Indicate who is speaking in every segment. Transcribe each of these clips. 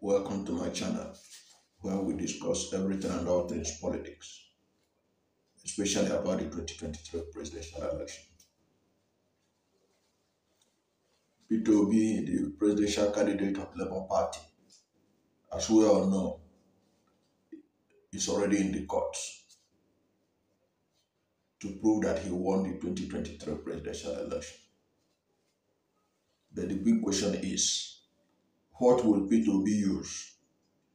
Speaker 1: Welcome to my channel, where we discuss everything and all things politics, especially about the 2023 presidential election. Peter Obi, the presidential candidate of the Labour Party, as we all know, is already in the courts to prove that he won the 2023 presidential election. But the big question is, what will Peter Obi use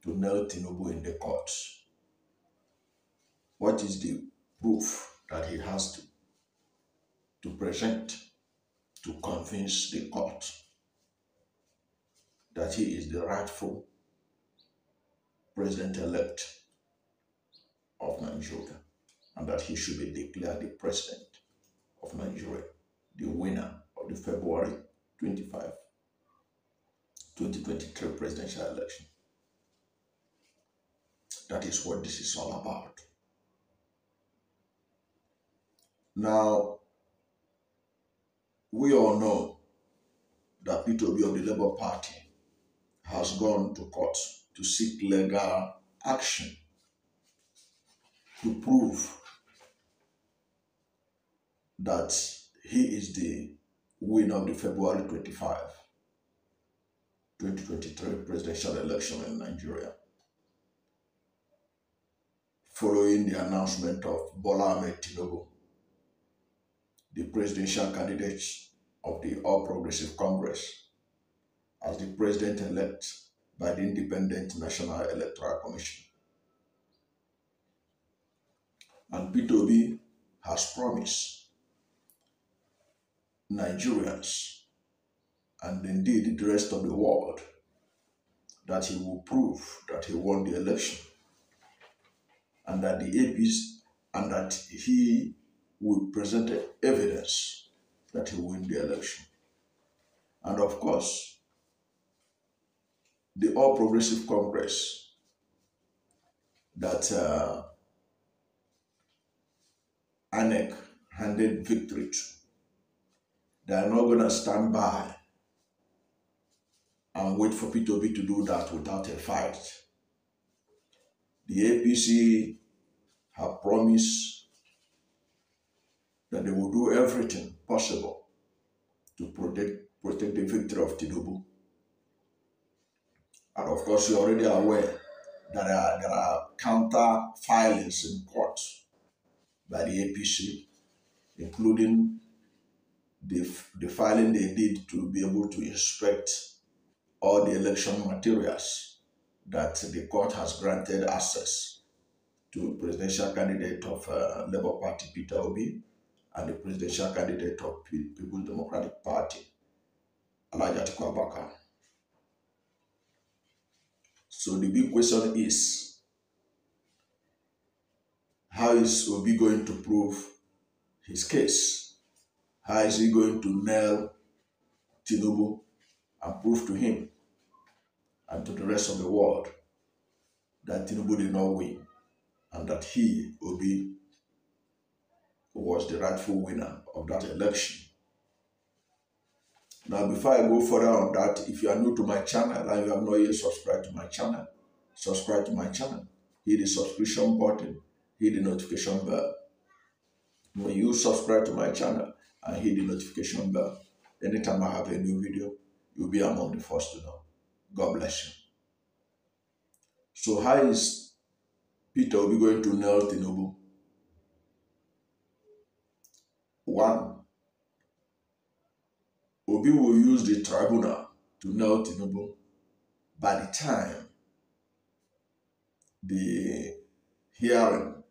Speaker 1: to nail Tinubu in the courts? What is the proof that he has to present to convince the court that he is the rightful president-elect of Nigeria and that he should be declared the president of Nigeria, the winner of the February 25, 2023 presidential election? That is what this is all about. Now, we all know that Peter Obi of the Labour Party has gone to court to seek legal action to prove that he is the winner of the February 25, 2023 presidential election in Nigeria, following the announcement of Bola Ahmed Tinubu, the presidential candidate of the All Progressive Congress, as the president-elect by the Independent National Electoral Commission. And Peter Obi has promised Nigerians and indeed the rest of the world that he will prove that he won the election and that the APs and that he will present evidence that he won the election. And of course, the All Progressive Congress that Ahmed handed victory to, they are not going to stand by and wait for Peter Obi to do that without a fight. The APC have promised that they will do everything possible to protect the victory of Tinubu. And of course, you're already aware that there are counter filings in court by the APC, including the filing they did to be able to inspect all the election materials that the court has granted access to presidential candidate of Labour Party Peter Obi and the presidential candidate of People's Democratic Party, Atiku. So the big question is, how is Obi going to prove his case? How is he going to nail Tinubu and prove to him and to the rest of the world that Tinubu did not win and that he, Obi, was the rightful winner of that election? Now, before I go further on that, if you are new to my channel and you have not yet subscribed to my channel, subscribe to my channel. Hit the subscription button, hit the notification bell. When you subscribe to my channel and hit the notification bell, anytime I have a new video, you'll be among the first to know. God bless you. So how is Peter Obi going to nail Tinubu? One, Obi will use the tribunal to nail Tinubu by the time the hearing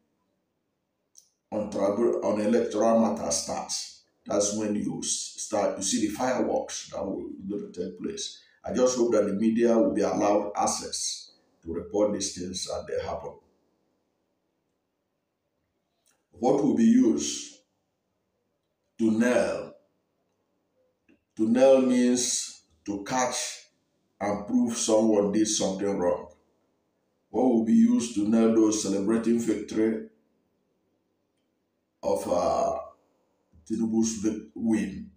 Speaker 1: on electoral matter starts. That's when you see the fireworks that will going to take place. I just hope that the media will be allowed access to report these things as they happen. What will be used to nail? To nail means to catch and prove someone did something wrong. What will be used to nail those celebrating victory of Tinubu's win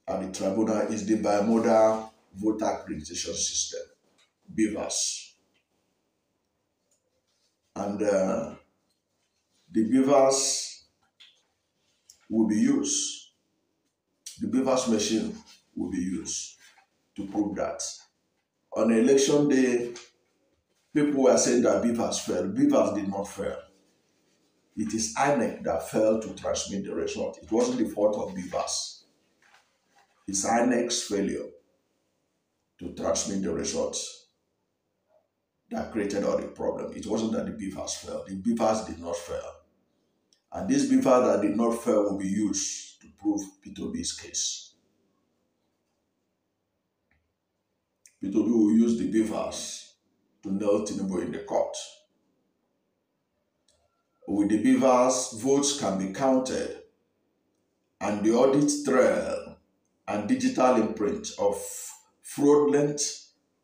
Speaker 1: at the tribunal is the bimodal voter accreditation system. beavers. And the beavers will be used. The beavers machine will be used to prove that. On election day, people were saying that beavers failed. Beavers did not fail. It is INEC that failed to transmit the result. It wasn't the fault of beavers. It's INEC's failure to transmit the results that created all the problem. It wasn't that the beavers failed. The beavers did not fail. And this beaver that did not fail will be used to prove Peter Obi's case. Peter Obi will use the beavers to nail Tinubu in the court. With the beavers, votes can be counted, and the audit trail and digital imprint of fraudulent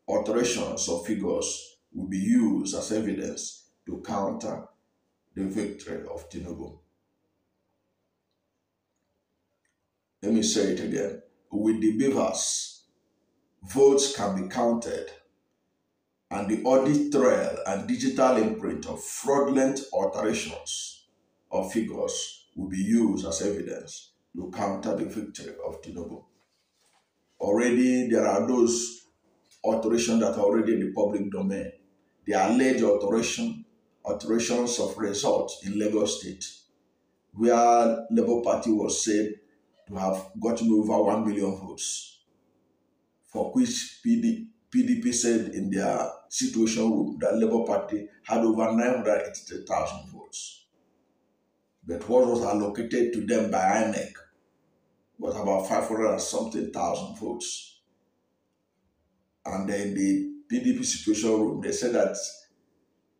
Speaker 1: alterations of figures will be used as evidence to counter the victory of Tinubu. Let me say it again. With the beavers, votes can be counted, and the audit trail and digital imprint of fraudulent alterations of figures will be used as evidence to counter the victory of Tinubu. Already there are those alterations that are already in the public domain. The alleged alterations of results in Lagos State, where Labour Party was said to have gotten over 1 million votes, for which PDP said in their situation room that Labour Party had over 983,000 votes. But what was allocated to them by INEC was about 500 and something thousand votes. And then the PDP situation room, they said that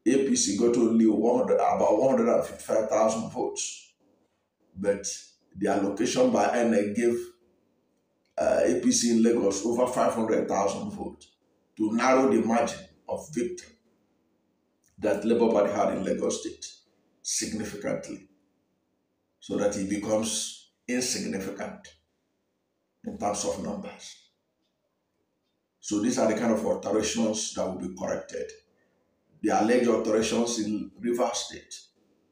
Speaker 1: APC got only about 155,000 votes. But the allocation by INEC gave APC in Lagos over 500,000 votes to narrow the margin of victory that Labour Party had in Lagos State significantly, so that it becomes insignificant in terms of numbers. So these are the kind of alterations that will be corrected. The alleged alterations in Rivers State,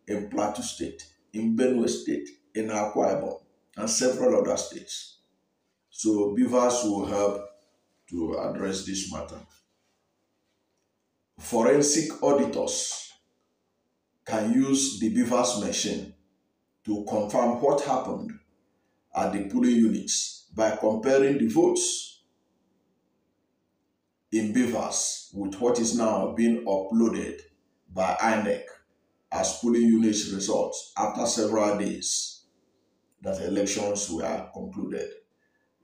Speaker 1: in Plateau State, in Benue State, in Akwa Ibom, and several other states. So beavers will help to address this matter. Forensic auditors can use the beavers machine to confirm what happened at the polling units by comparing the votes in beavers with what is now being uploaded by INEC as polling units results after several days that elections were concluded.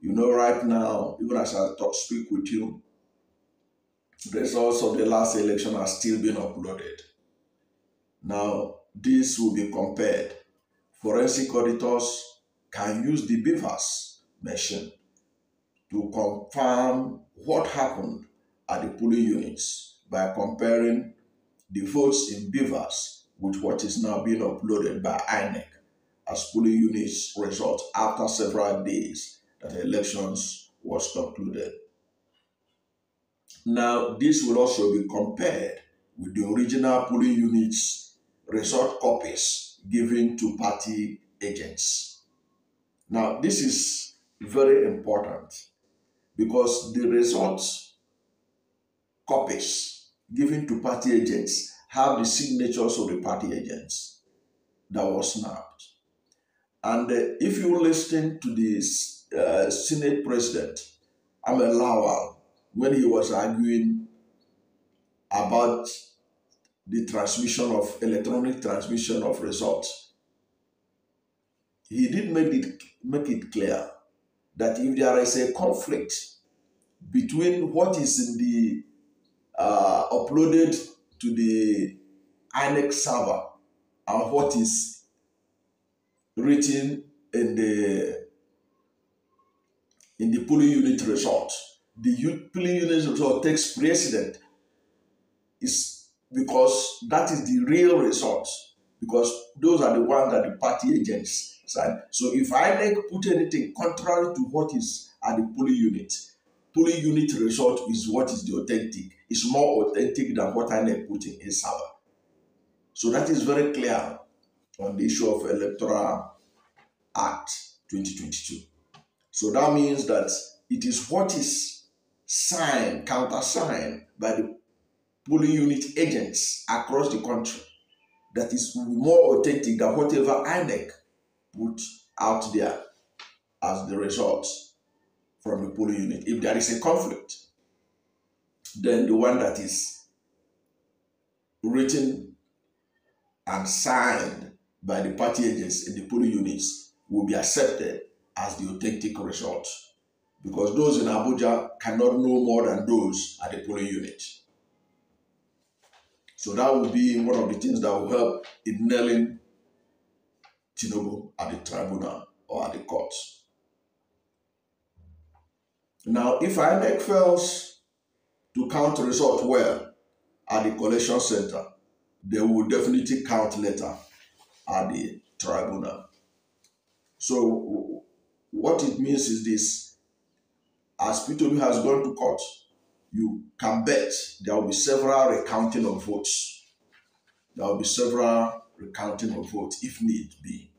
Speaker 1: You know, right now, even as I speak with you, the results of the last election are still being uploaded. Now, this will be compared. Forensic auditors can use the beavers machine to confirm what happened at the polling units by comparing the votes in beavers with what is now being uploaded by INEC as polling units results after several days that elections was concluded. Now, this will also be compared with the original polling units result copies given to party agents. Now, this is very important because the results copies given to party agents have the signatures of the party agents that was snapped. And if you listen to this Senate President, Ahmed, when he was arguing about the electronic transmission of results, he did make it clear that if there is a conflict between what is in the uploaded to the INEC server and what is written in the polling unit result, the polling unit result takes precedent. Is because that is the real result, because those are the ones that the party agents sign. So if INEC put anything contrary to what is at the polling unit, polling unit result is what is the authentic. It's more authentic than what INEC put in a server. So that is very clear on the issue of Electoral Act 2022. So that means that it is what is signed, countersigned by the polling unit agents across the country that is more authentic than whatever INEC put out there as the results from the polling unit. If there is a conflict, then the one that is written and signed by the party agents in the polling units will be accepted as the authentic result, because those in Abuja cannot know more than those at the polling unit. So that will be one of the things that will help in nailing Tinubu at the tribunal or at the courts. Now, if INEC fails to count result well at the collection center, they will definitely count later at the tribunal. So what it means is this: as Peter has gone to court, you can bet there will be several recounting of votes. There will be several recounting of votes if need be.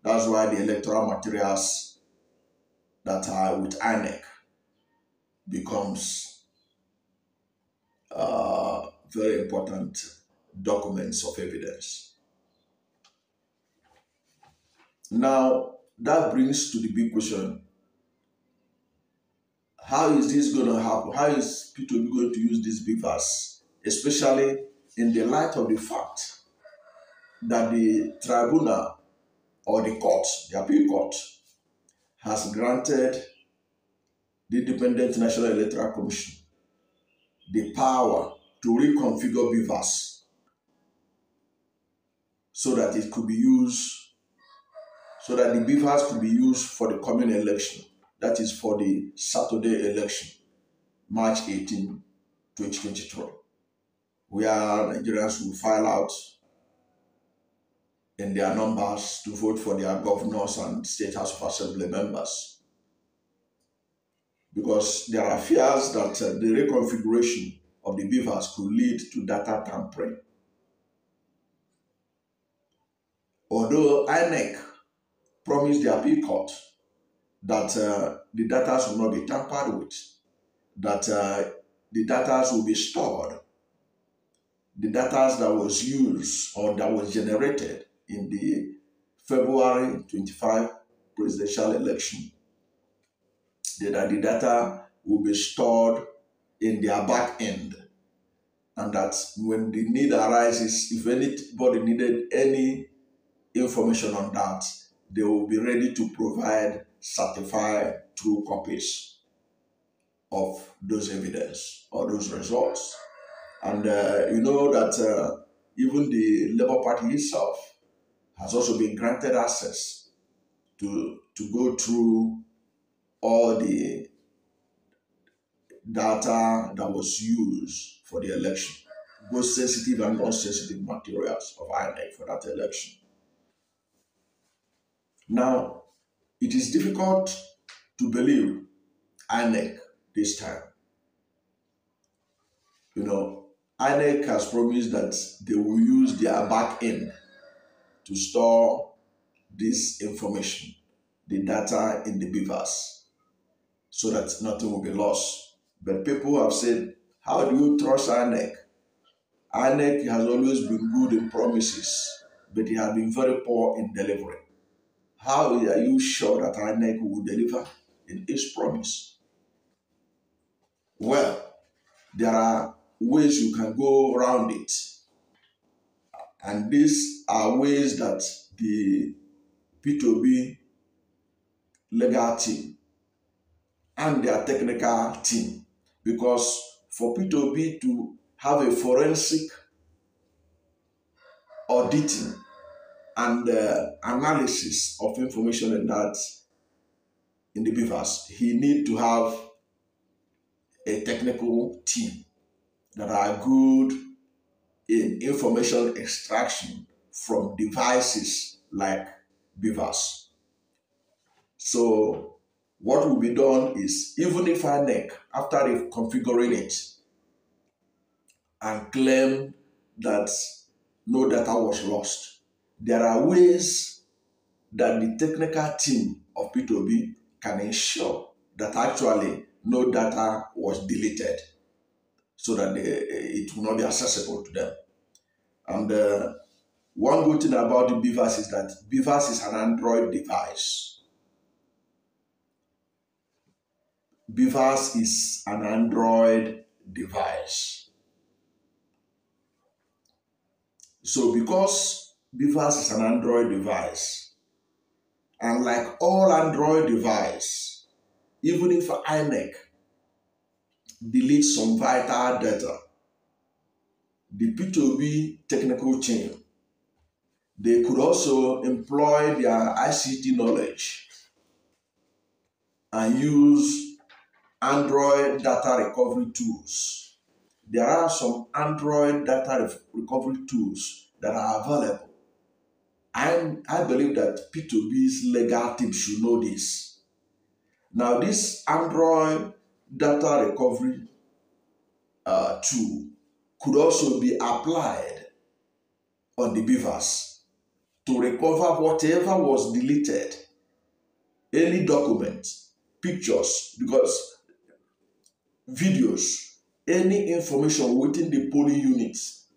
Speaker 1: That's why the electoral materials that are with INEC becomes very important documents of evidence. Now, that brings to the big question: how is this going to happen? How is Peter Obi going to use this big verse, especially in the light of the fact that the tribunal or the court, the appeal court, has granted the Independent National Electoral Commission the power to reconfigure BVAS so that it could be used, so that the BVAS could be used for the coming election, that is for the Saturday election, March 18, 2023, where Nigerians will file out in their numbers to vote for their governors and State House of Assembly members. Because there are fears that the reconfiguration of the BVAS could lead to data tampering. Although INEC promised the appeal court that the data will not be tampered with, that the data will be stored, the data that was used or that was generated in the February 25 presidential election, that the data will be stored in their back end, and that when the need arises, if anybody needed any information on that, they will be ready to provide certified true copies of those evidence or those results. And you know that even the Labour Party itself has also been granted access to go through all the data that was used for the election, both sensitive and non-sensitive materials of INEC for that election. Now, it is difficult to believe INEC this time. You know, INEC has promised that they will use their back end to store this information, the data in the BVAS, so that nothing will be lost. But people have said, how do you trust INEC? INEC has always been good in promises, but it has been very poor in delivery. How are you sure that INEC will deliver in its promise? Well, there are ways you can go around it. And these are ways that the peterobi legal team and their technical team, because for Peter to have a forensic auditing and analysis of information in the BVAS, he need to have a technical team that are good in information extraction from devices like BVAS. So what will be done is, even if INEC, after reconfiguring it and claim that no data was lost, there are ways that the technical team of Peter Obi can ensure that actually no data was deleted so that it will not be accessible to them. And one good thing about the BVAS is that BVAS is an Android device. BVAS is an Android device. So because BVAS is an Android device, and like all Android device, even if INEC deletes some vital data, the P2B technical team, they could also employ their ICT knowledge and use Android data recovery tools. There are some Android data recovery tools that are available. I believe that P2B's legal team should know this. Now, this Android data recovery tool could also be applied on the BVAS to recover whatever was deleted, any document, pictures, because videos, any information within the polling units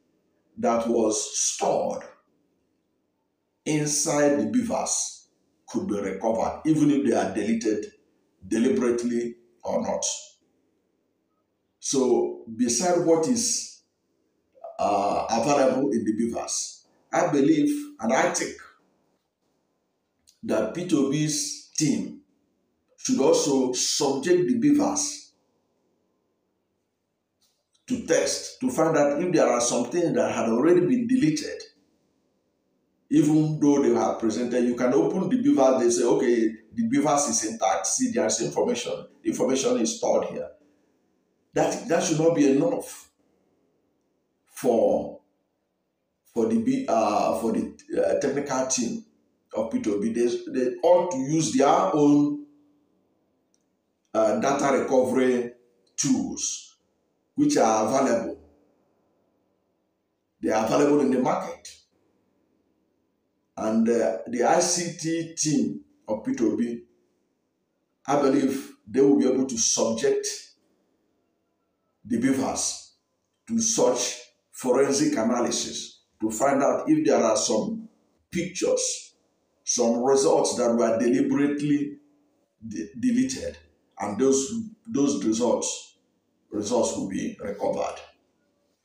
Speaker 1: that was stored inside the BVAS could be recovered, even if they are deleted deliberately or not. So, beside what is available in the BVAS, I believe and I think that P2B's team should also subject the BVAS to test to find out if there are some things that had already been deleted. Even though they have presented, you can open the BVAS, they say, okay, the BVAS is intact. See, there's information. The information is stored here. That should not be enough for the technical team of P2B. They ought to use their own data recovery tools, which are available. They are available in the market. And the ICT team of P2B, I believe they will be able to subject the BVAS to such forensic analysis to find out if there are some pictures, some results that were deliberately deleted, and those results will be recovered.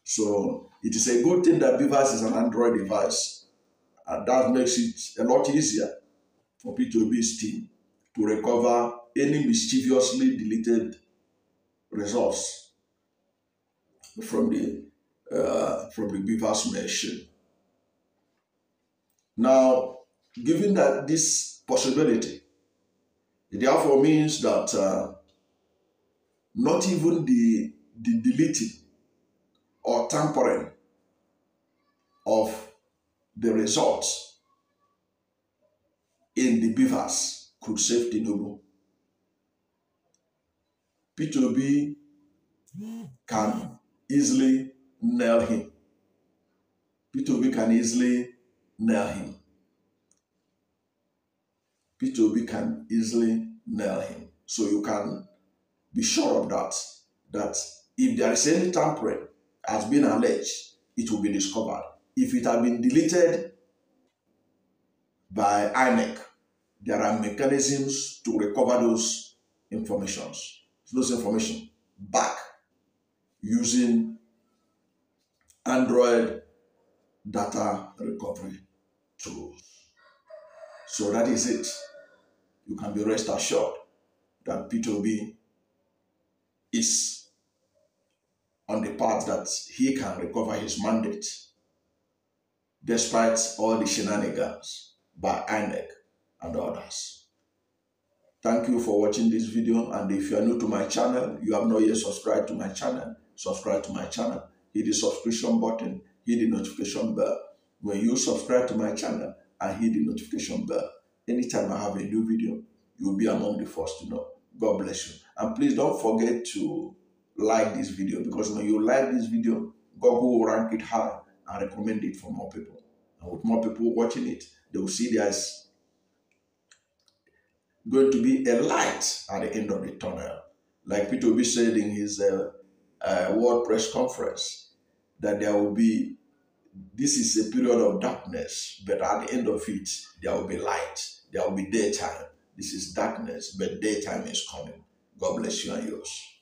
Speaker 1: So it is a good thing that BVAS is an Android device, and that makes it a lot easier for P2B's team to recover any mischievously deleted results from the BVAS machine. Now, given that this possibility, it therefore means that not even the deleting or tampering of the results in the BVAS could save Tinubu. P2B can easily nail him. P2B can easily nail him. P2B can easily nail him. So you can be sure of that if there is any tampering has been alleged, it will be discovered. If it has been deleted by INEC, there are mechanisms to recover those information back using Android data recovery tools. So that is it. You can be rest assured that P2B is on the path that he can recover his mandate despite all the shenanigans by INEC and others. Thank you for watching this video, and if you are new to my channel, you have not yet subscribed to my channel, subscribe to my channel, hit the subscription button, hit the notification bell. When you subscribe to my channel and hit the notification bell, anytime I have a new video, you will be among the first to know. God bless you. And please don't forget to like this video, because when you like this video, Google will rank it high and recommend it for more people. And with more people watching it, they will see there's going to be a light at the end of the tunnel. Like Peter Obi said in his World Press Conference, that there will be, this is a period of darkness, but at the end of it, there will be light. There will be daytime. This is darkness, but daytime is coming. God bless you and yours.